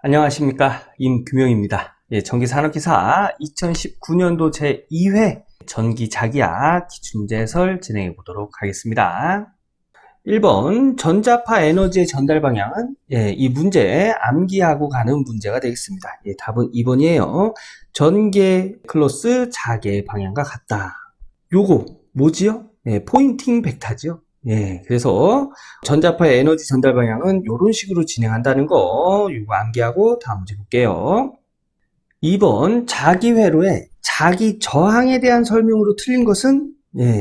안녕하십니까, 임금영입니다. 전기산업기사 2019년도 제2회 전기자기야 기출문제 해설 진행해 보도록 하겠습니다. 1번 전자파 에너지의 전달 방향은 이 문제 암기하고 가는 문제가 되겠습니다. 답은 2번이에요. 전개 클로스 자개 방향과 같다. 요거 뭐지요? 포인팅 벡터지요. 그래서 전자파의 에너지 전달 방향은 이런 식으로 진행한다는 거 이거 암기하고 다음 문제 볼게요. 2번 자기 회로의 자기 저항에 대한 설명으로 틀린 것은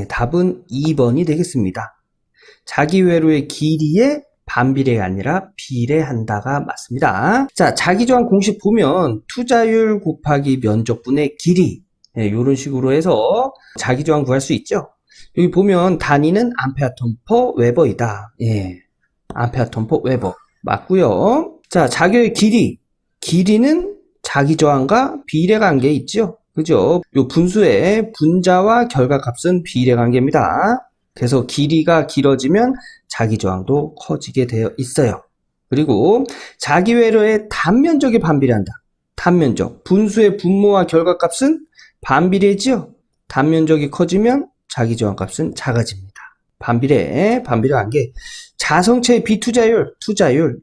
답은 2번이 되겠습니다. 자기 회로의 길이에 반비례가 아니라 비례한다가 맞습니다. 자, 자기 저항 공식 보면 투자율 곱하기 면적분의 길이 이런 식으로 해서 자기 저항 구할 수 있죠. 여기 보면 단위는 암페어톤 퍼 웨버이다. 암페어톤 퍼 웨버 맞고요. 자, 자기의 길이는 자기 저항과 비례 관계에 있죠. 그죠? 요 분수의 분자와 결과값은 비례 관계입니다. 그래서 길이가 길어지면 자기 저항도 커지게 되어 있어요. 그리고 자기 회로의 단면적이 반비례한다. 단면적 분수의 분모와 결과값은 반비례지요. 단면적이 커지면 자기 저항값은 작아집니다. 반비례 관계. 자성체의 비투자율,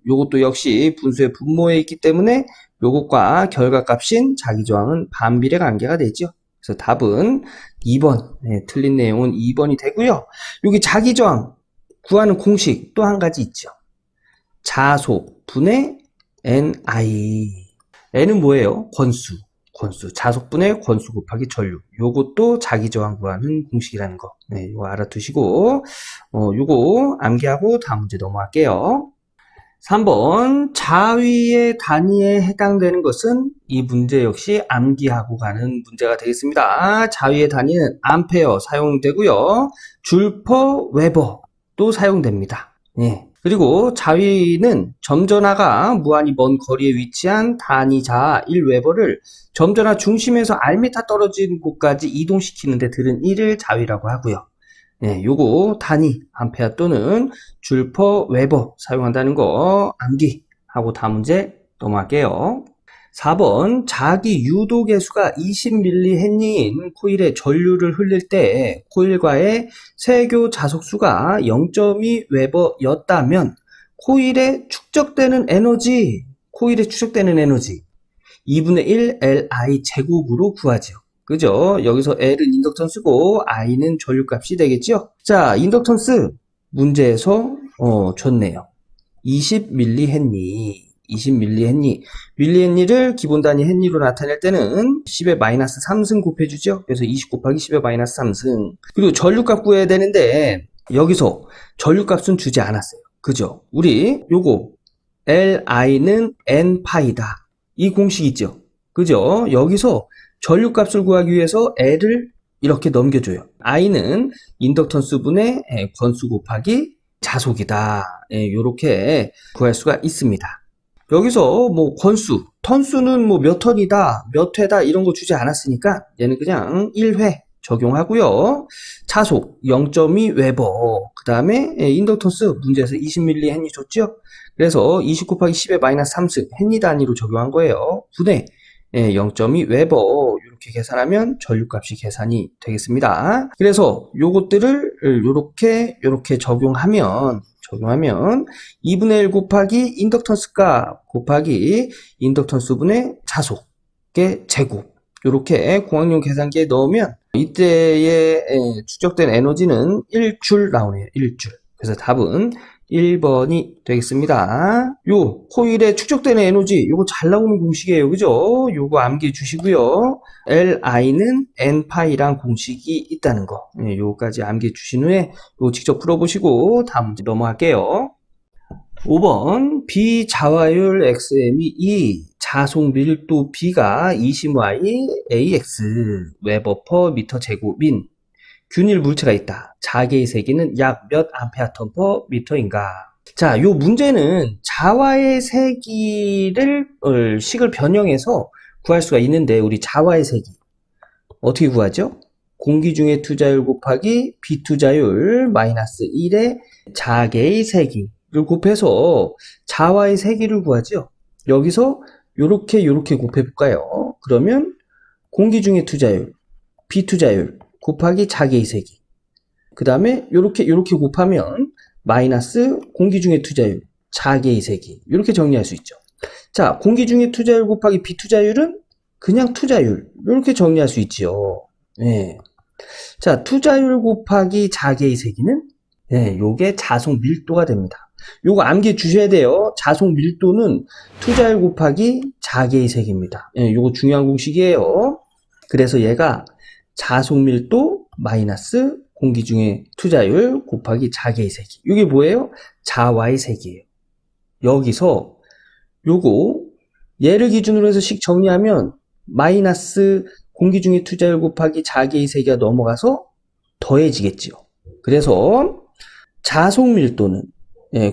요것도 역시 분수의 분모에 있기 때문에 요것과 결과값인 자기 저항은 반비례 관계가 되죠. 그래서 답은 2번, 틀린 내용은 2번이 되고요. 여기 자기 저항 구하는 공식 또 한 가지 있죠. 자속 분의 NI. N은 뭐예요? 권수. 자속분의 권수 곱하기 전류. 요것도 자기 저항 구하는 공식이라는 거. 이거 알아두시고, 요거 암기하고 다음 문제 넘어갈게요. 3번, 자위의 단위에 해당되는 것은 이 문제 역시 암기하고 가는 문제가 되겠습니다. 자위의 단위는 암페어 사용되고요. 줄 퍼 웨버 또 사용됩니다. 그리고 자위는 점전화가 무한히 먼 거리에 위치한 단위 자아 1웨버를 점전화 중심에서 Rm 떨어진 곳까지 이동시키는 데 들은 1을 자위라고 하고요. 요거 단위 암페어 또는 줄 퍼 웨버 사용한다는 거 암기하고 다음 문제 넘어갈게요. 4번 자기 유도 계수가 20mH인 코일에 전류를 흘릴 때 코일과의 세교 자속수가 0.2웨버였다면 코일에 축적되는 에너지 2분의 1 Li 제곱으로 구하죠. 그죠? 여기서 L은 인덕턴스고 I는 전류값이 되겠죠? 자, 인덕턴스 문제에서 줬네요. 20mH. 밀리헨리를 기본 단위 헨리로 나타낼 때는 10의 마이너스 3승 곱해주죠. 그래서 20 곱하기 10의 마이너스 3승. 그리고 전류값 구해야 되는데 여기서 전류값은 주지 않았어요. 그죠? 우리 요거 Li는 N파이다. 이 공식 있죠? 그죠? 여기서 전류값을 구하기 위해서 L을 이렇게 넘겨줘요. I는 인덕턴스 분의 권수 곱하기 자속이다. 요렇게 구할 수가 있습니다. 여기서 뭐 권수, 턴수는 뭐 몇 턴이다, 몇 회다 이런 거 주지 않았으니까 얘는 그냥 1회 적용하고요. 자속 0.2웨버. 그 다음에 인덕턴스 문제에서 20mH 줬죠. 그래서 20 곱하기 10의 마이너스 3승 헨리 단위로 적용한 거예요. 분의 0.2웨버 이렇게 계산하면 전류값이 계산이 되겠습니다. 그래서 요것들을 요렇게 적용하면 2분의 1 곱하기 인덕턴스 값 곱하기 인덕턴스 분의 자속의 제곱 요렇게 공학용 계산기에 넣으면 이때의 축적된 에너지는 1줄 나오네요. 1줄. 그래서 답은 1번이 되겠습니다. 요 코일에 축적되는 에너지 요거 잘 나오는 공식이에요. 그죠? 요거 암기해 주시고요. Li는 N파이랑 공식이 있다는 거. 요거까지 암기해 주신 후에 요거 직접 풀어보시고 다음 문제 넘어갈게요. 5번 비자화율 XM이 2 자속 밀도 B가 20Y AX 웨버 퍼 미터 제곱인 균일 물체가 있다. 자개의 세기는 약 몇 암페어톤 퍼 미터인가? 자, 요 문제는 자와의 세기를 식을 변형해서 구할 수가 있는데 우리 자와의 세기 어떻게 구하죠? 공기 중의 투자율 곱하기 비투자율 마이너스 1의 자개의 세기를 곱해서 자와의 세기를 구하죠. 여기서 요렇게 곱해볼까요? 그러면 공기 중의 투자율, 비투자율 곱하기 자기의 세기. 그 다음에 요렇게 곱하면 마이너스 공기 중의 투자율, 자기의 세기. 이렇게 정리할 수 있죠. 자, 공기 중의 투자율 곱하기 비투자율은 그냥 투자율. 이렇게 정리할 수 있지요. 네. 자, 투자율 곱하기 자기의 세기는 요게 자속 밀도가 됩니다. 요거 암기해 주셔야 돼요. 자속 밀도는 투자율 곱하기 자기의 세기입니다. 요거 중요한 공식이에요. 그래서 얘가 자속 밀도 마이너스 공기 중의 투자율 곱하기 자기의 세기. 이게 뭐예요? 자와의 세기예요. 여기서 요거 얘를 기준으로 해서 식 정리하면 마이너스 공기 중의 투자율 곱하기 자기의 세기가 넘어가서 더해지겠지요. 그래서 자속 밀도는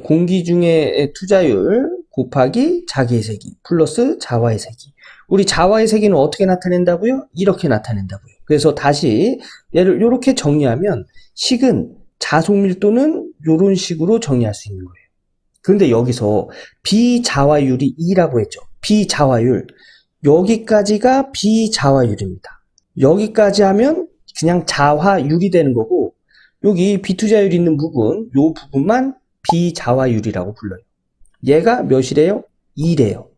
공기 중의 투자율 곱하기 자기의 세기 플러스 자와의 세기. 우리 자와의 세기는 어떻게 나타낸다고요? 이렇게 나타낸다고요. 그래서 다시 얘를 이렇게 정리하면 식은 자속 밀도는 이런 식으로 정리할 수 있는 거예요. 그런데 여기서 비자와율이 2라고 했죠. 비자와율. 여기까지가 비자와율입니다. 여기까지 하면 그냥 자화율이 되는 거고, 여기 비투자율이 있는 부분, 요 부분만 비자와율이라고 불러요. 얘가 몇이래요? 2래요.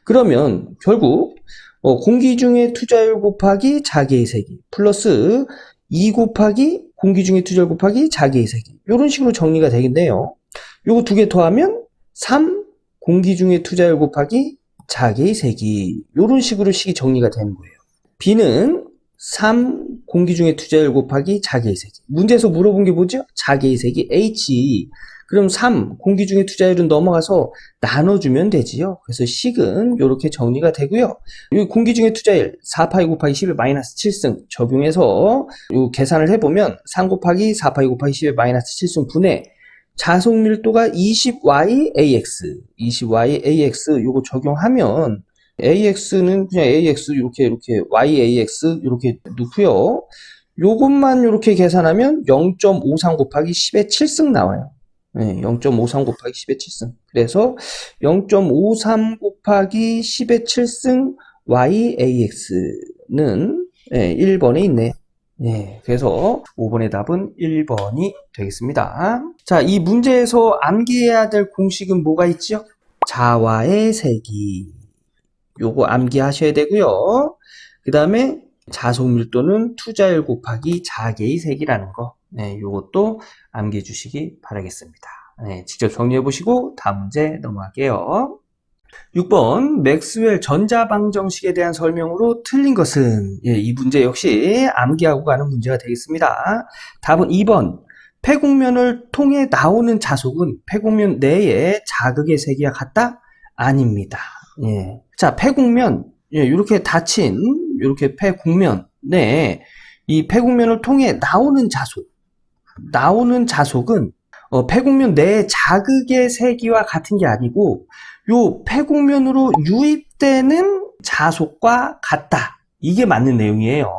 그러면 결국 공기 중의 투자율 곱하기 자기의 세기 플러스 2 곱하기 공기 중의 투자율 곱하기 자기의 세기. 이런 식으로 정리가 되겠네요. 요거 두 개 더하면 3 공기 중의 투자율 곱하기 자기의 세기. 이런 식으로 식이 정리가 되는 거예요. B는 3 공기 중의 투자율 곱하기 자기의 세기. 문제에서 물어본 게 뭐죠? 자기의 세기 H. 그럼 3 공기 중의 투자율은 넘어가서 나눠주면 되지요. 그래서 식은 이렇게 정리가 되고요. 이 공기 중의 투자율 4파이 곱하기 10의 마이너스 7승 적용해서 이 계산을 해보면 3 곱하기 4파이 곱하기 10의 마이너스 7승 분의 자속 밀도가 20YAX 20YAX 요거 적용하면 AX는 그냥 AX 이렇게 YAX 이렇게 넣고요. 요것만 이렇게 계산하면 0.53 곱하기 10의 7승 나와요. 0.53 곱하기 10의 7승. 그래서 0.53 곱하기 10의 7승 YAX는 1번에 있네요. 그래서 5번의 답은 1번이 되겠습니다. 자, 이 문제에서 암기해야 될 공식은 뭐가 있죠? 자와의 세기. 요거 암기하셔야 되고요. 그 다음에 자속 밀도는 투자율 곱하기 자기의 세기라는 거. 요것도 암기해 주시기 바라겠습니다. 직접 정리해 보시고 다음 문제 넘어갈게요. 6번 맥스웰 전자방정식에 대한 설명으로 틀린 것은? 이 문제 역시 암기하고 가는 문제가 되겠습니다. 답은 2번. 폐곡면을 통해 나오는 자속은 폐곡면 내의 자극의 세기와 같다? 아닙니다. 자, 폐곡면, 이렇게 닫힌, 이렇게 폐곡면, 이 폐곡면을 통해 나오는 자속은 폐곡면 내의 자극의 세기와 같은 게 아니고, 요 폐곡면으로 유입되는 자속과 같다. 이게 맞는 내용이에요.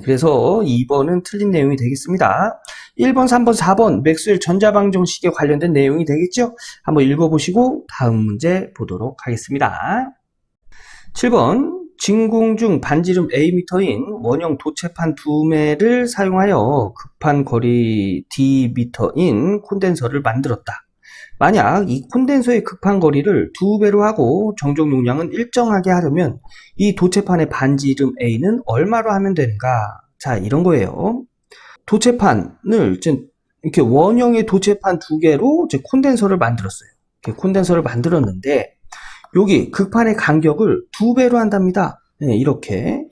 그래서 2번은 틀린 내용이 되겠습니다. 1번, 3번, 4번 맥스웰 전자방정식에 관련된 내용이 되겠죠? 한번 읽어보시고 다음 문제 보도록 하겠습니다. 7번 진공 중 반지름 Am인 원형 도체판 2매를 사용하여 급한 거리 Dm인 콘덴서를 만들었다. 만약 이 콘덴서의 급한 거리를 2배로 하고 정적 용량은 일정하게 하려면 이 도체판의 반지름 A는 얼마로 하면 되는가? 자, 이런 거예요. 도체판을 이렇게 원형의 도체판 2개로 콘덴서를 만들었어요. 이렇게 콘덴서를 만들었는데 여기 극판의 간격을 2배로 한답니다. 이렇게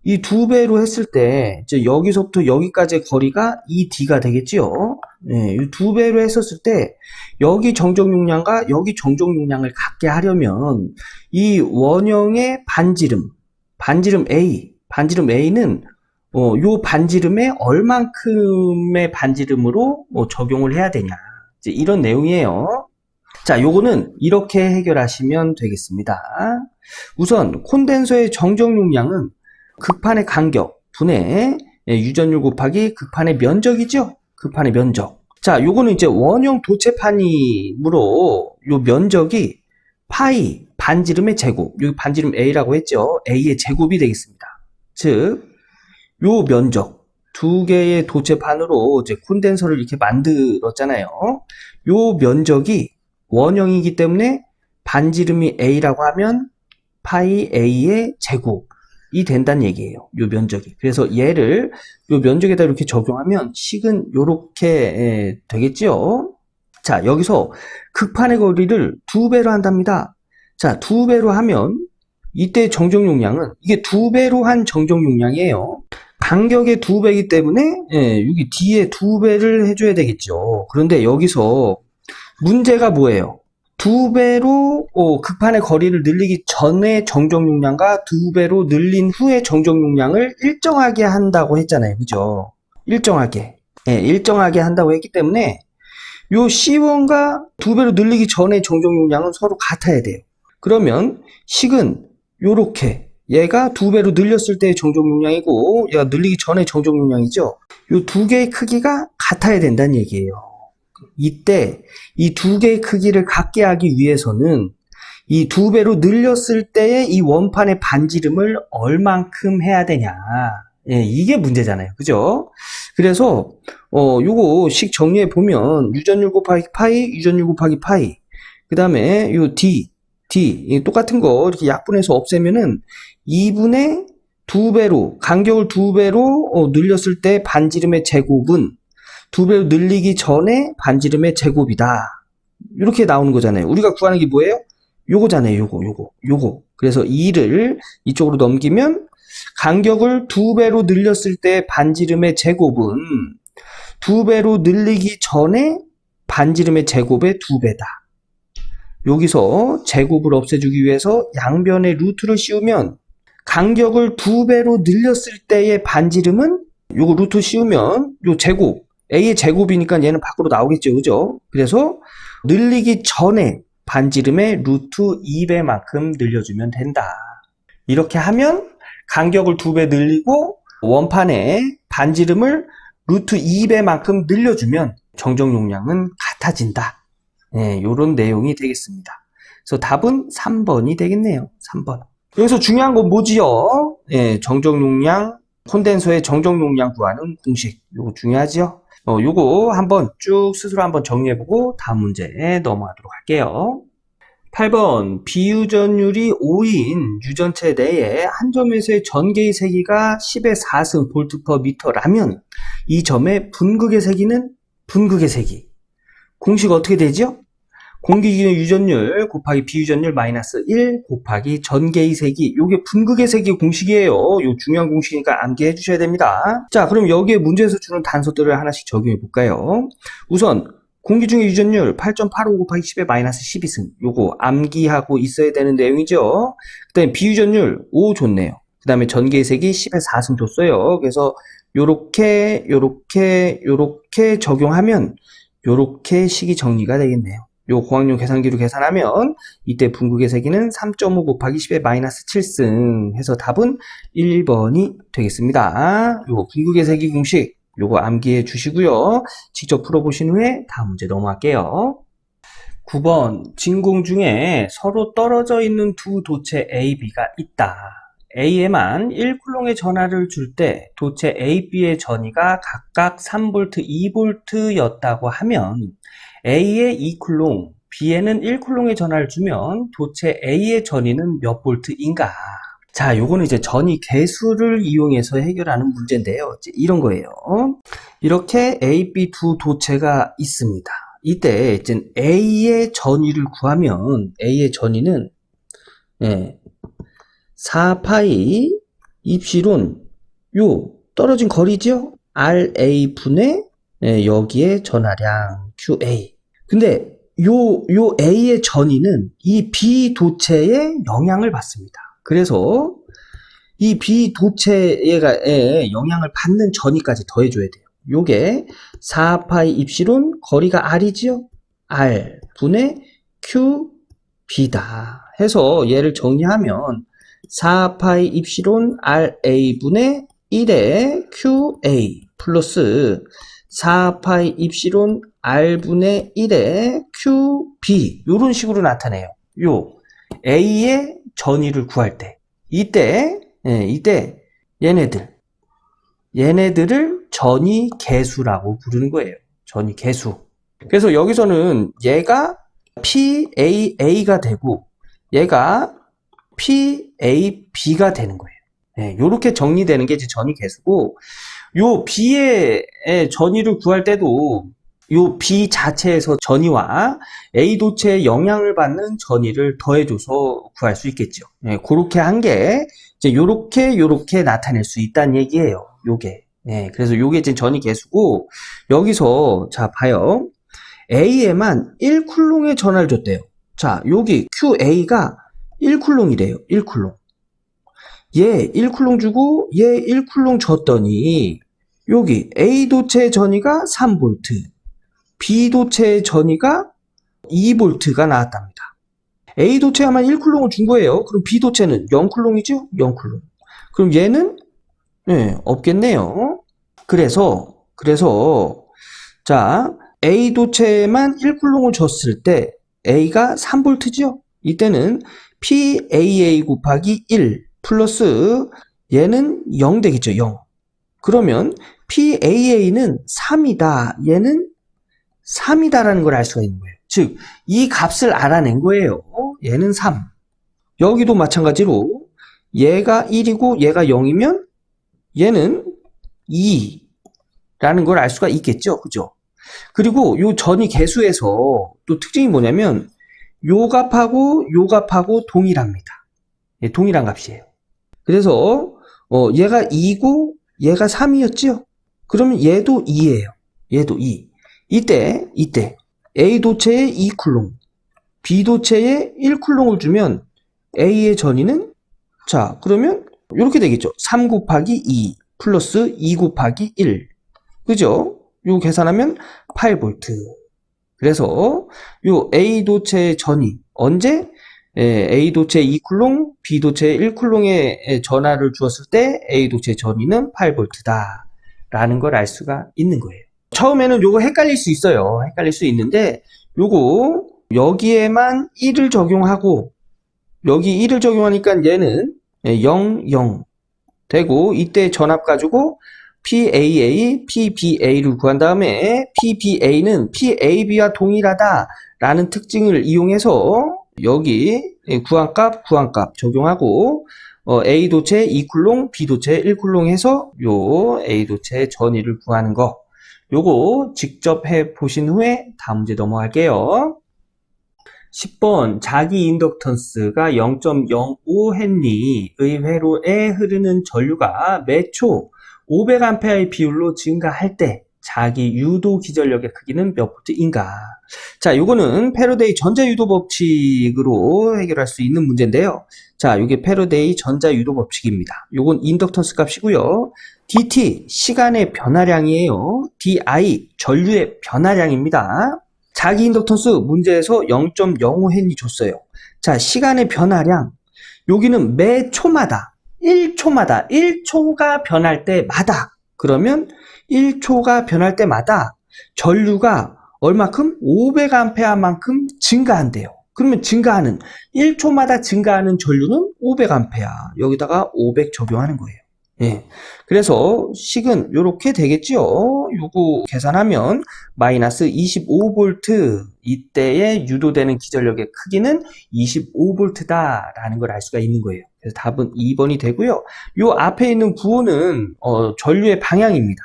이 2배로 했을 때 여기서부터 여기까지의 거리가 2D가 되겠지요. 이 2배로 했었을 때 여기 정적 용량과 여기 정적 용량을 같게 하려면 이 원형의 반지름 A는 요 반지름에 얼만큼의 반지름으로 적용을 해야 되냐, 이런 내용이에요. 자, 요거는 이렇게 해결하시면 되겠습니다. 우선 콘덴서의 정적 용량은 극판의 간격 분의 유전율 곱하기 극판의 면적이죠. 극판의 면적. 자, 요거는 이제 원형 도체판이므로 요 면적이 파이 반지름의 제곱, 요 반지름 A라고 했죠. A의 제곱이 되겠습니다. 즉, 요 면적 두 개의 도체판으로 이제 콘덴서를 이렇게 만들었잖아요. 요 면적이 원형이기 때문에 반지름이 A라고 하면 파이 A의 제곱이 된다는 얘기예요. 요 면적이. 그래서 얘를 요 면적에다 이렇게 적용하면 식은 요렇게 되겠죠. 자, 여기서 극판의 거리를 2배로 한답니다. 자, 2배로 하면 이때 정적 용량은 이게 2배로 한 정적 용량이에요. 간격의 2배이기 때문에 여기 뒤에 2배를 해줘야 되겠죠. 그런데 여기서 문제가 뭐예요? 2배로 극판의 거리를 늘리기 전에 정적 용량과 2배로 늘린 후에 정적 용량을 일정하게 한다고 했잖아요. 그죠? 일정하게. 일정하게 한다고 했기 때문에 요 C1과 2배로 늘리기 전에 정적 용량은 서로 같아야 돼요. 그러면 식은 요렇게 얘가 2배로 늘렸을 때의 정적 용량이고 얘가 늘리기 전에 정적 용량이죠. 요 두 개의 크기가 같아야 된다는 얘기예요. 이때 이 두 개의 크기를 같게 하기 위해서는 이 2배로 늘렸을 때의 이 원판의 반지름을 얼만큼 해야 되냐. 이게 문제잖아요. 그죠? 그래서 요거 식 정리해 보면 유전율 곱하기 파이, 유전율 곱하기 파이. 그다음에 요 D 똑같은 거 이렇게 약분해서 없애면은 2분의 2배로 간격을 2배로 늘렸을 때 반지름의 제곱은 2배로 늘리기 전에 반지름의 제곱이다. 이렇게 나오는 거잖아요. 우리가 구하는 게 뭐예요? 요거잖아요. 요거. 그래서 2를 이쪽으로 넘기면 간격을 2배로 늘렸을 때 반지름의 제곱은 2배로 늘리기 전에 반지름의 제곱의 2배다. 여기서 제곱을 없애주기 위해서 양변에 루트를 씌우면 간격을 2배로 늘렸을 때의 반지름은 요거 루트 씌우면 요 제곱 A의 제곱이니까 얘는 밖으로 나오겠죠. 그죠? 그래서 늘리기 전에 반지름의 루트 2배만큼 늘려주면 된다. 이렇게 하면 간격을 2배 늘리고 원판의 반지름을 루트 2배만큼 늘려주면 정적 용량은 같아진다. 요런 내용이 되겠습니다. 그래서 답은 3번이 되겠네요. 3번. 여기서 중요한 건 뭐지요? 정적 용량, 콘덴서의 정적 용량 구하는 공식. 요거 중요하죠? 요거 한번 쭉 스스로 한번 정리해보고 다음 문제에 넘어가도록 할게요. 8번 비유전율이 5인 유전체 내에 한 점에서의 전개의 세기가 10의 4승 볼트 퍼 미터라면 이 점의 분극의 세기는 분극의 세기. 공식 어떻게 되죠? 공기기의 유전율 곱하기 비유전율 마이너스 1 곱하기 전개의 세기. 요게 분극의 세기 공식이에요. 요 중요한 공식이니까 암기해 주셔야 됩니다. 자, 그럼 여기에 문제에서 주는 단서들을 하나씩 적용해 볼까요? 우선 공기 중의 유전율 8.85 곱하기 10의 마이너스 12승. 요거 암기하고 있어야 되는 내용이죠. 그 다음에 비유전율 5 줬네요. 그 다음에 전개의 세기 10의 4승 줬어요. 그래서 요렇게 적용하면 요렇게 식이 정리가 되겠네요. 요 공학용 계산기로 계산하면 이때 분극의 세기는 3.5 곱하기 10의 마이너스 7승 해서 답은 1번이 되겠습니다. 요 분극의 세기 공식 요거 암기해 주시고요. 직접 풀어보신 후에 다음 문제 넘어갈게요. 9번 진공 중에 서로 떨어져 있는 두 도체 A, B가 있다. A에만 1쿨롱의 전하를 줄 때 도체 A, B의 전위가 각각 3V, 2V였다고 하면 A에 2쿨롱, B에는 1쿨롱의 전하를 주면 도체 A의 전위는 몇 볼트인가? 자, 요거는 이제 전위 계수를 이용해서 해결하는 문제인데요. 이제 이런 거예요. 이렇게 A, B 두 도체가 있습니다. 이때 이제 A의 전위를 구하면 A의 전위는 4파이 입실온 요 떨어진 거리죠? RA 분의 여기에 전하량 QA. 근데 요 A의 전위는 이 B 도체의 영향을 받습니다. 그래서 이 B 도체에 영향을 받는 전위까지 더해줘야 돼요. 요게 4파이 입실온 거리가 R이지요? R 분의 QB다. 해서 얘를 정리하면 4파이 입실온 RA 분의 1의 QA 플러스 4파이 입시론 R분의 1의 QB 이런 식으로 나타내요. 요 A의 전위를 구할 때 이때 얘네들을 전위 계수라고 부르는 거예요. 전위 계수. 그래서 여기서는 얘가 PAA가 되고 얘가 PAB가 되는 거예요. 요렇게 정리되는 게 이제 전위 계수고, 요 B의 전위를 구할 때도 요 B 자체에서 전위와 A 도체의 영향을 받는 전위를 더해줘서 구할 수 있겠죠. 그렇게 한 게 이제 요렇게 나타낼 수 있다는 얘기예요. 요게. 그래서 요게 이제 전위 계수고, 여기서 자 봐요. A에만 1쿨롱의 전하를 줬대요. 자, 여기 QA가 1쿨롱이래요. 1쿨롱. 얘 1쿨롱 주고 얘 1쿨롱 줬더니 여기 A 도체의 전위가 3V, B 도체의 전위가 2V가 나왔답니다. A 도체에만 1쿨롱을 준 거예요. 그럼 B 도체는 0쿨롱이죠? 0쿨롱. 그럼 얘는 없겠네요. 그래서 자, A 도체에만 1쿨롱을 줬을 때 A가 3V죠? 이때는 PAA 곱하기 1 플러스 얘는 0 되겠죠. 0. 그러면 PAA는 3이다. 얘는 3이다라는 걸 알 수가 있는 거예요. 즉, 이 값을 알아낸 거예요. 얘는 3. 여기도 마찬가지로 얘가 1이고 얘가 0이면 얘는 2라는 걸 알 수가 있겠죠. 그죠? 그리고 요 전위 계수에서 또 특징이 뭐냐면 요 값하고 동일합니다. 동일한 값이에요. 그래서 얘가 2고 얘가 3이었죠? 그러면 얘도 2예요. 얘도 2. 이때 A 도체에 2쿨롱, B 도체에 1쿨롱을 주면 A의 전위는 자, 그러면 이렇게 되겠죠. 3 곱하기 2 플러스 2 곱하기 1. 그죠? 요 계산하면 8V. 그래서 요 A 도체의 전위 언제 A 도체 2쿨롱, B 도체 1쿨롱의 전하를 주었을 때 A 도체 전위는 8V다 라는 걸 알 수가 있는 거예요. 처음에는 요거 헷갈릴 수 있어요. 헷갈릴 수 있는데 요거 여기에만 1을 적용하고 여기 1을 적용하니까 얘는 0, 0 되고 이때 전압 가지고 PAA, PBA를 구한 다음에 PBA는 PAB와 동일하다 라는 특징을 이용해서 여기 구한값 적용하고 A 도체 2쿨롱, B 도체 1쿨롱 해서 요 A 도체 전위를 구하는 거 요거 직접 해 보신 후에 다음 문제 넘어갈게요. 10번 자기 인덕턴스가 0.05헨리의 회로에 흐르는 전류가 매 초 500A의 비율로 증가할 때 자기 유도 기전력의 크기는 몇 볼트인가? 자, 요거는 패러데이 전자유도 법칙으로 해결할 수 있는 문제인데요. 자, 요게 패러데이 전자유도 법칙입니다. 요건 인덕턴스 값이고요. dt 시간의 변화량이에요. di 전류의 변화량입니다. 자기 인덕턴스 문제에서 0.05헨리 줬어요. 자, 시간의 변화량 여기는 매 초마다 1초가 변할 때마다 그러면 1초가 변할 때마다 전류가 얼마큼? 500A만큼 증가한대요. 그러면 1초마다 증가하는 전류는 500A. 여기다가 500 적용하는 거예요. 그래서 식은 이렇게 되겠죠. 요거 계산하면 마이너스 25V 이때에 유도되는 기전력의 크기는 25V다 라는 걸 알 수가 있는 거예요. 그래서 답은 2번이 되고요. 요 앞에 있는 구호는 전류의 방향입니다.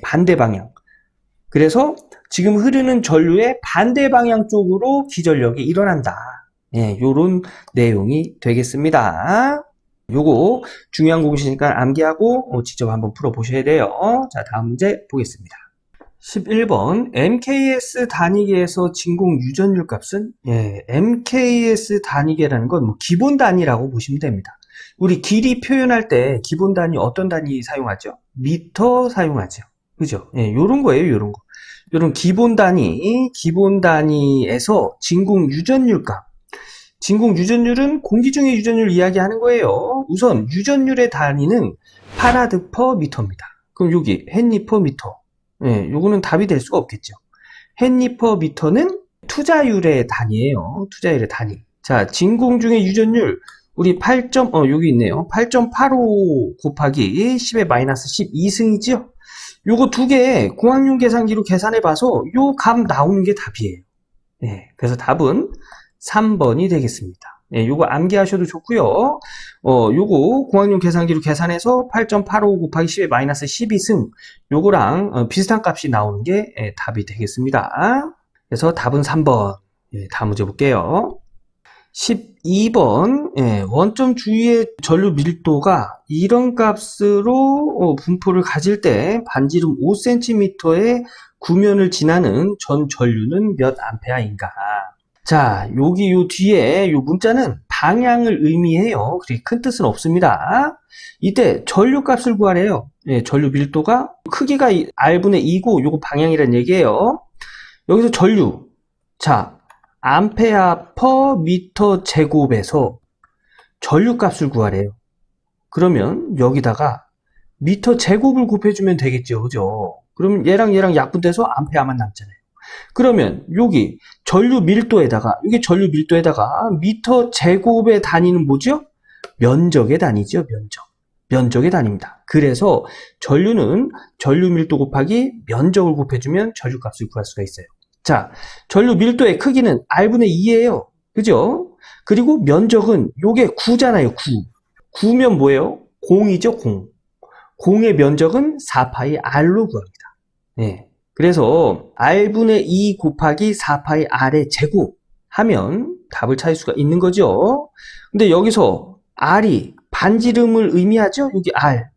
반대 방향. 그래서 지금 흐르는 전류의 반대 방향 쪽으로 기전력이 일어난다. 요런 내용이 되겠습니다. 요거 중요한 공식이니까 암기하고 직접 한번 풀어보셔야 돼요. 자, 다음 문제 보겠습니다. 11번 MKS 단위계에서 진공 유전율 값은 MKS 단위계라는 건 뭐 기본 단위라고 보시면 됩니다. 우리 길이 표현할 때 기본 단위 어떤 단위 사용하죠? 미터 사용하죠. 그죠? 요런 거예요. 요런 거. 요런 기본 단위에서 진공 유전율 값. 진공 유전율은 공기 중의 유전율 이야기하는 거예요. 우선 유전율의 단위는 파라드 퍼 미터입니다. 그럼 여기 헨리 퍼 미터. 예, 요거는 답이 될 수가 없겠죠. 헨리퍼미터는 투자율의 단위예요. 투자율의 단위. 자, 진공 중의 유전율 우리 여기 있네요. 8.85 곱하기 10의 마이너스 12승이죠. 요거 두 개 공학용 계산기로 계산해 봐서 요 값 나오는 게 답이에요. 네, 그래서 답은 3번이 되겠습니다. 네, 요거 암기하셔도 좋고요. 요거 공학용 계산기로 계산해서 8.85 곱하기 10의 마이너스 12승 요거랑 비슷한 값이 나오는 게 답이 되겠습니다. 그래서 답은 3번. 다음 문제 볼게요. 12번 원점 주위의 전류 밀도가 이런 값으로 분포를 가질 때 반지름 5cm의 구면을 지나는 전 전류는 몇 암페어인가? 자, 여기 요 뒤에 요 문자는 방향을 의미해요. 그렇게 큰 뜻은 없습니다. 이때 전류 값을 구하래요. 전류 밀도가 크기가 R분의 2고 요거 방향이란 얘기예요. 여기서 전류. 자, 암페어 퍼 미터 제곱에서 전류 값을 구하래요. 그러면 여기다가 미터 제곱을 곱해주면 되겠죠. 그죠? 그럼 얘랑 약분돼서 암페어만 남잖아요. 그러면 여기 전류 밀도에다가 미터 제곱의 단위는 뭐죠? 면적의 단위죠. 면적의 단위입니다. 그래서 전류는 전류 밀도 곱하기 면적을 곱해주면 전류 값을 구할 수가 있어요. 자, 전류 밀도의 크기는 R분의 2예요. 그죠? 그리고 면적은 요게 9잖아요. 9면 뭐예요? 공이죠. 공의 면적은 4파이 R로 구합니다. 네. 그래서 R분의 2 곱하기 4파이 R의 제곱 하면 답을 찾을 수가 있는 거죠. 근데 여기서 R이 반지름을 의미하죠?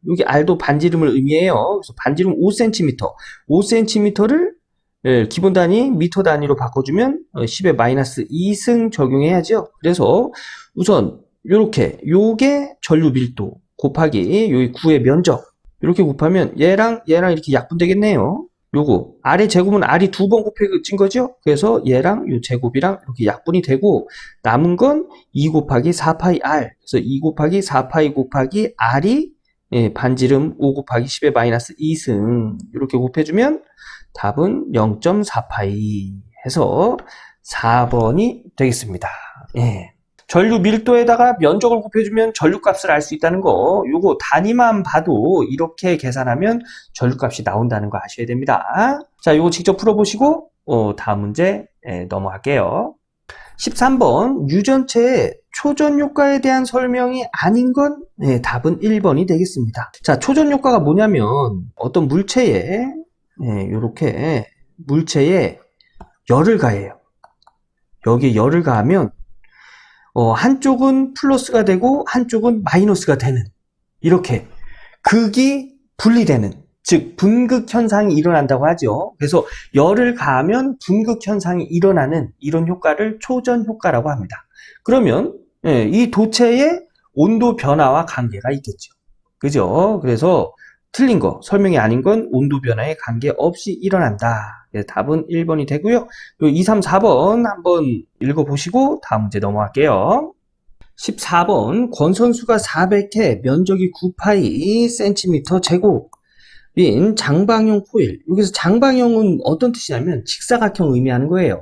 여기 R도 반지름을 의미해요. 그래서 반지름 5cm. 5cm를 기본 단위 미터 단위로 바꿔주면 10의 마이너스 2승 적용해야죠. 그래서 우선 요게 전류 밀도 곱하기 여기 9의 면적 이렇게 곱하면 얘랑 이렇게 약분되겠네요. 요거 R의 제곱은 R이 2번 곱해진 거죠. 그래서 얘랑 요 제곱이랑 이렇게 약분이 되고 남은 건 2 곱하기 4파이 R. 그래서 2 곱하기 4파이 곱하기 R이 반지름 5 곱하기 10의 마이너스 2승 이렇게 곱해주면 답은 0.4파이 해서 4번이 되겠습니다. 전류 밀도에다가 면적을 곱해주면 전류값을 알 수 있다는 거 요거 단위만 봐도 이렇게 계산하면 전류값이 나온다는 거 아셔야 됩니다. 자, 요거 직접 풀어보시고 다음 문제 넘어갈게요. 13번 유전체의 초전 효과에 대한 설명이 아닌 건 답은 1번이 되겠습니다. 자, 초전 효과가 뭐냐면 어떤 물체에 요렇게 물체에 열을 가해요. 여기에 열을 가하면 한쪽은 플러스가 되고 한쪽은 마이너스가 되는 이렇게 극이 분리되는 즉 분극 현상이 일어난다고 하죠. 그래서 열을 가하면 분극 현상이 일어나는 이런 효과를 초전 효과라고 합니다. 그러면 이 도체의 온도 변화와 관계가 있겠죠. 그죠? 그래서 틀린 거, 설명이 아닌 건 온도 변화에 관계없이 일어난다. 답은 1번이 되고요. 2, 3, 4번 한번 읽어보시고 다음 문제 넘어갈게요. 14번 권선수가 400회, 면적이 9파이 cm 제곱인 장방형 코일. 여기서 장방형은 어떤 뜻이냐면 직사각형 의미하는 거예요.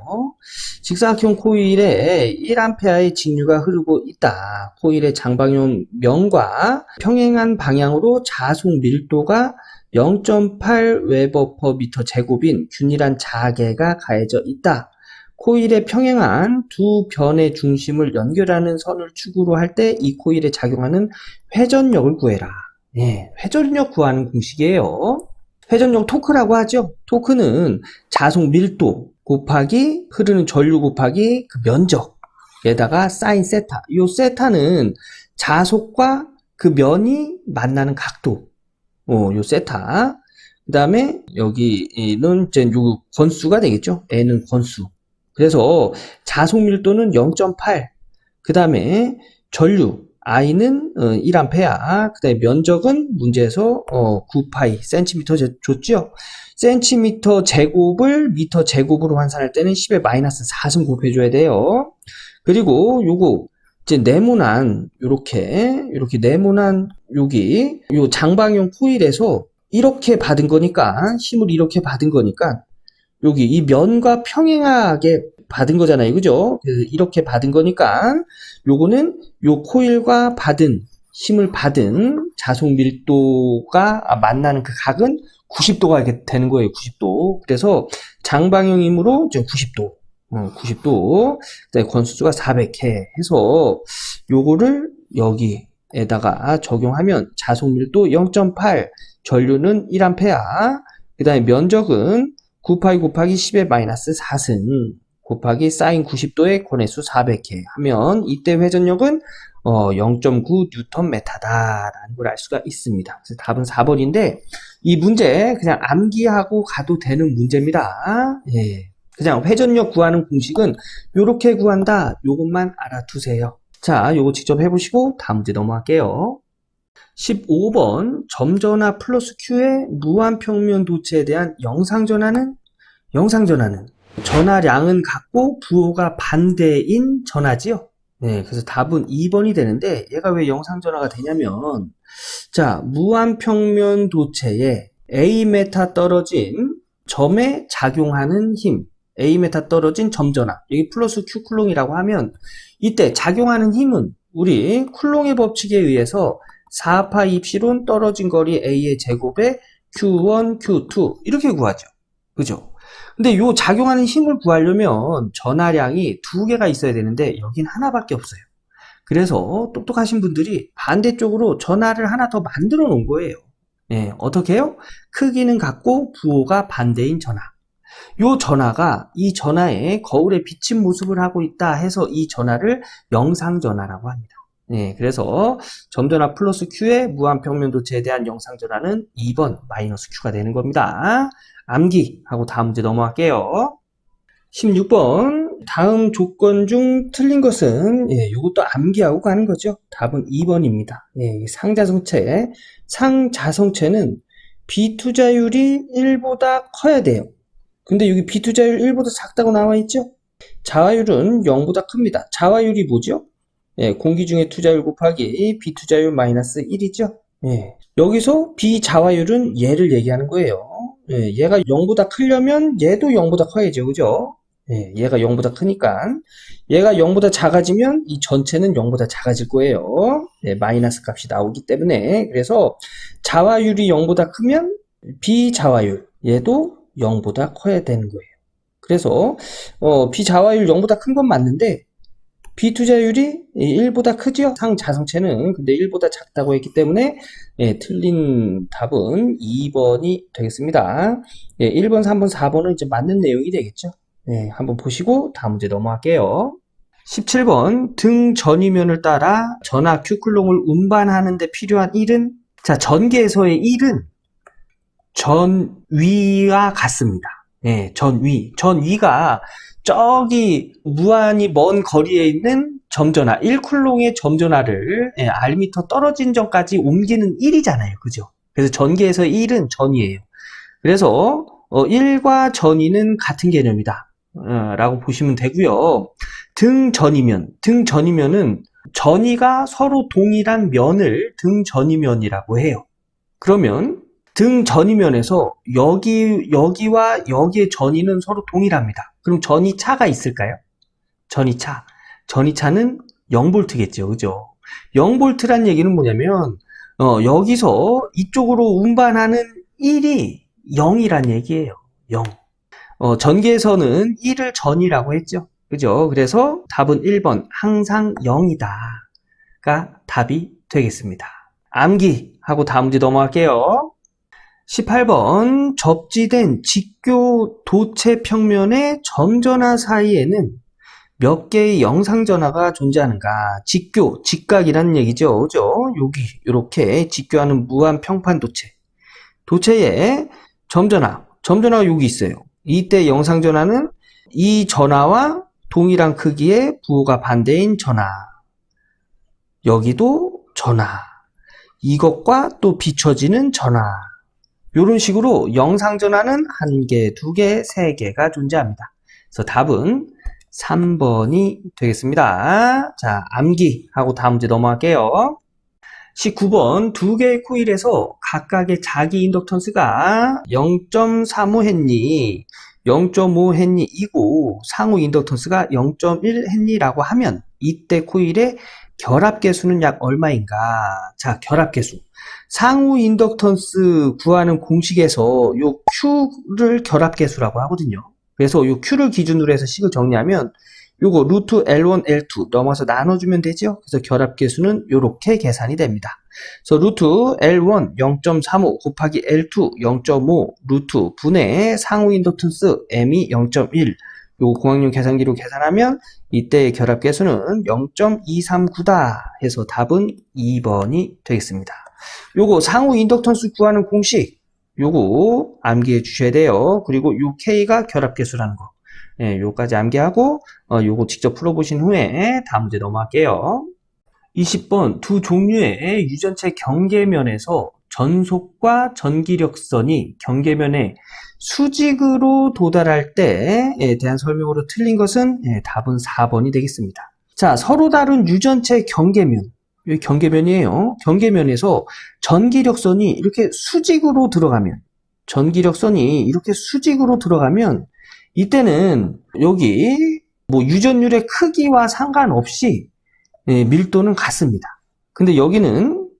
직사각형 코일에 1A의 직류가 흐르고 있다. 코일의 장방형 면과 평행한 방향으로 자속 밀도가 0.8 웨버 퍼 미터 제곱인 균일한 자개가 가해져 있다. 코일에 평행한 두 변의 중심을 연결하는 선을 축으로 할 때 이 코일에 작용하는 회전력을 구해라. 회전력 구하는 공식이에요. 회전력 토크라고 하죠. 토크는 자속 밀도 곱하기 흐르는 전류 곱하기 그 면적에다가 사인 세타. 이 세타는 자속과 그 면이 만나는 각도. 요 세타. 그 다음에 여기는 이제 요 건수가 되겠죠. N은 건수. 그래서 자속 밀도는 0.8. 그 다음에 전류 I는 1A. 그 다음에 면적은 문제에서 9파이 cm 줬죠. cm 제곱을 미터 제곱으로 환산할 때는 10의 마이너스 4승 곱해줘야 돼요. 그리고 요거 이제 네모난 요렇게 네모난 여기 요 장방형 코일에서 이렇게 받은 거니까, 힘을 이렇게 받은 거니까, 여기 이 면과 평행하게 받은 거잖아요. 그죠? 이렇게 받은 거니까, 요거는 요 코일과 힘을 받은 자속 밀도가 만나는 그 각은 90도가 되는 거예요. 90도. 그래서 장방형이므로 90도. 90도. 권수수가 400회 해서 요거를 여기에다가 적용하면 자속 밀도 0.8, 전류는 1A, 그 다음에 면적은 9파이 곱하기 10의 마이너스 4승 곱하기 사인 90도의 권해수 400회 하면 이때 회전력은 0.9 뉴턴메타다라는 걸 알 수가 있습니다. 그래서 답은 4번인데 이 문제 그냥 암기하고 가도 되는 문제입니다. 예. 그냥 회전력 구하는 공식은 요렇게 구한다. 요것만 알아두세요. 자, 요거 직접 해보시고 다음 문제 넘어갈게요. 15번 점전화 플러스 Q의 무한평면 도체에 대한 영상전화는 전하량은 같고 부호가 반대인 전하지요. 네, 그래서 답은 2번이 되는데 얘가 왜 영상전화가 되냐면 자, 무한평면 도체에 A메타 떨어진 점에 작용하는 힘 A메타 떨어진 점전하 여기 플러스 Q 쿨롱이라고 하면 이때 작용하는 힘은 우리 쿨롱의 법칙에 의해서 4파이 입실온 떨어진 거리 A의 제곱에 Q1, Q2 이렇게 구하죠. 그죠? 근데 요 작용하는 힘을 구하려면 전하량이 두 개가 있어야 되는데 여긴 하나밖에 없어요. 그래서 똑똑하신 분들이 반대쪽으로 전하를 하나 더 만들어 놓은 거예요. 예, 어떻게 해요? 크기는 같고 부호가 반대인 전하. 요 전하가 이 전하에 거울에 비친 모습을 하고 있다 해서 이 전하를 영상전하라고 합니다. 네, 그래서 점전화 플러스 Q의 무한평면 도체에 대한 영상전하는 2번 마이너스 Q가 되는 겁니다. 암기하고 다음 문제 넘어갈게요. 16번 다음 조건 중 틀린 것은 이것도 암기하고 가는 거죠. 답은 2번입니다. 상자성체는 비투자율이 1보다 커야 돼요. 근데 여기 비투자율 1보다 작다고 나와 있죠? 자화율은 0보다 큽니다. 자화율이 뭐죠? 공기 중에 투자율 곱하기 비투자율 마이너스 1이죠. 여기서 비자화율은 얘를 얘기하는 거예요. 얘가 0보다 크려면 얘도 0보다 커야죠. 그죠? 얘가 0보다 크니까 얘가 0보다 작아지면 이 전체는 0보다 작아질 거예요. 마이너스 값이 나오기 때문에 그래서 자화율이 0보다 크면 비자화율 얘도 0보다 커야 되는 거예요. 그래서 비자화율 0보다 큰 건 맞는데 비투자율이 1보다 크죠? 상자성체는 근데 1보다 작다고 했기 때문에 틀린 답은 2번이 되겠습니다. 1번, 3번, 4번은 이제 맞는 내용이 되겠죠? 한번 보시고 다음 문제 넘어갈게요. 17번 등 전위면을 따라 전하 Q쿨롱을 운반하는 데 필요한 1은 자, 전기에서의 1은 전위와 같습니다. 전위가 저기 무한히 먼 거리에 있는 점전하 1쿨롱의 점전하를 R미터 떨어진 점까지 옮기는 1이잖아요. 그죠? 그래서 전기에서 1은 전이에요. 그래서 1과 전이는 같은 개념이다. 라고 보시면 되고요. 등전이면은 전이가 서로 동일한 면을 등전이면이라고 해요. 그러면 등전이면에서 여기와 여기의 전이는 서로 동일합니다. 그럼 전이차가 있을까요? 전이차는 0V겠죠. 그죠? 0V란 얘기는 뭐냐면 여기서 이쪽으로 운반하는 1이 0이란 얘기예요. 0. 전기에서는 1을 전이라고 했죠. 그죠? 그래서 답은 1번 항상 0이다가 답이 되겠습니다. 암기하고 다음 문제 넘어갈게요. 18번 접지된 직교 도체 평면의 점전하 사이에는 몇 개의 영상전하가 존재하는가? 직각이라는 얘기죠. 그죠? 여기 이렇게 직교하는 무한 평판 도체에 점전하가 여기 있어요. 이때 영상전하는 이 전하와 동일한 크기의 부호가 반대인 전하. 여기도 전하. 이것과 또 비춰지는 전하. 이런 식으로 영상전하는 1개, 2개, 3개가 존재합니다. 그래서 답은 3번이 되겠습니다. 자, 암기하고 다음 문제 넘어갈게요. 19번 두 개의 코일에서 각각의 자기 인덕턴스가 0.35헨리, 0.5헨리 이고 상호 인덕턴스가 0.1헨리라고 하면 이때 코일의 결합계수는 약 얼마인가? 자, 결합계수. 상호 인덕턴스 구하는 공식에서 요 Q를 결합계수라고 하거든요. 그래서 요 Q를 기준으로 해서 식을 정리하면 요거 루트 L1, L2 넘어서 나눠주면 되죠. 그래서 결합계수는 요렇게 계산이 됩니다. 그래서 루트 L1 0.35 곱하기 L2 0.5 루트 분의 상호 인덕턴스 M이 0.1 요거 공학용 계산기로 계산하면 이때의 결합계수는 0.239다 해서 답은 2번이 되겠습니다. 요거 상호 인덕턴스 구하는 공식 요거 암기해 주셔야 돼요. 그리고 요 K가 결합계수라는 거. 예, 요까지 암기하고 요거 직접 풀어보신 후에 다음 문제 넘어갈게요. 20번 두 종류의 유전체 경계면에서 전속과 전기력선이 경계면에 수직으로 도달할 때에 대한 설명으로 틀린 것은 답은 4번이 되겠습니다. 자, 서로 다른 유전체 경계면, 여기 경계면이에요. 경계면에서 전기력선이 이렇게 수직으로 들어가면, 이때는 여기 뭐 유전율의 크기와 상관없이 밀도는 같습니다. 근데 여기는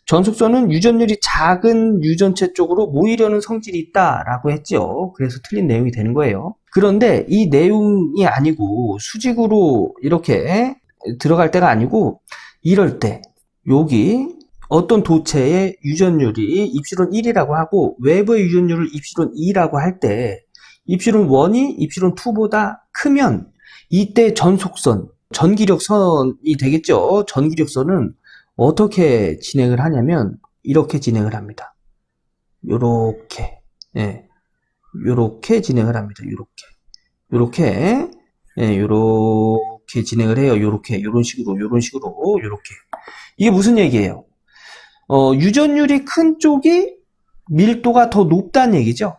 전속선은 유전율이 작은 유전체 쪽으로 모이려는 성질이 있다라고 했죠. 그래서 틀린 내용이 되는 거예요. 그런데 이 내용이 아니고 수직으로 이렇게 들어갈 때가 아니고 이럴 때 여기 어떤 도체의 유전율이 입실론 1이라고 하고 외부의 유전율을 입실론 2라고 할 때 입실론 1이 입실론 2보다 크면 이때 전속선, 전기력선이 되겠죠. 전기력선은 어떻게 진행을 하냐면 이렇게 진행을 합니다. 요렇게 진행을 합니다. 요렇게 진행을 해요. 요런 식으로 요렇게. 이게 무슨 얘기예요? 유전율이 큰 쪽이 밀도가 더 높다는 얘기죠.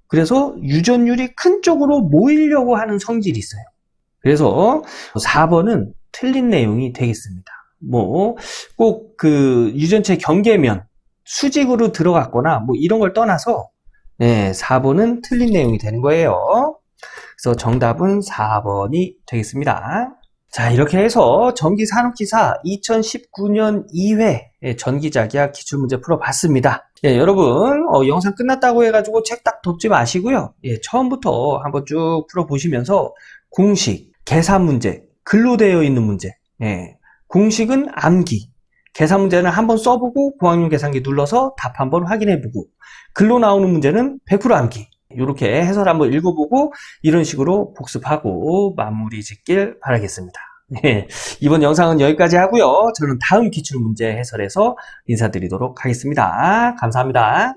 그래서 유전율이 큰 쪽으로 모이려고 하는 성질이 있어요. 그래서 4번은 틀린 내용이 되겠습니다. 뭐 꼭 그 유전체 경계면 수직으로 들어갔거나 뭐 이런 걸 떠나서 4번은 틀린 내용이 되는 거예요. 그래서 정답은 4번이 되겠습니다. 자, 이렇게 해서 전기산업기사 2019년 2회 전기자기학 기출문제 풀어봤습니다. 여러분 영상 끝났다고 해가지고 책 딱 덮지 마시고요. 처음부터 한번 쭉 풀어보시면서 공식, 계산 문제, 글로 되어 있는 문제, 공식은 암기, 계산 문제는 한번 써보고 공학용 계산기 눌러서 답 한번 확인해보고 글로 나오는 문제는 100% 암기. 이렇게 해설 한번 읽어보고 이런 식으로 복습하고 마무리 짓길 바라겠습니다. 이번 영상은 여기까지 하고요. 저는 다음 기출문제 해설에서 인사드리도록 하겠습니다. 감사합니다.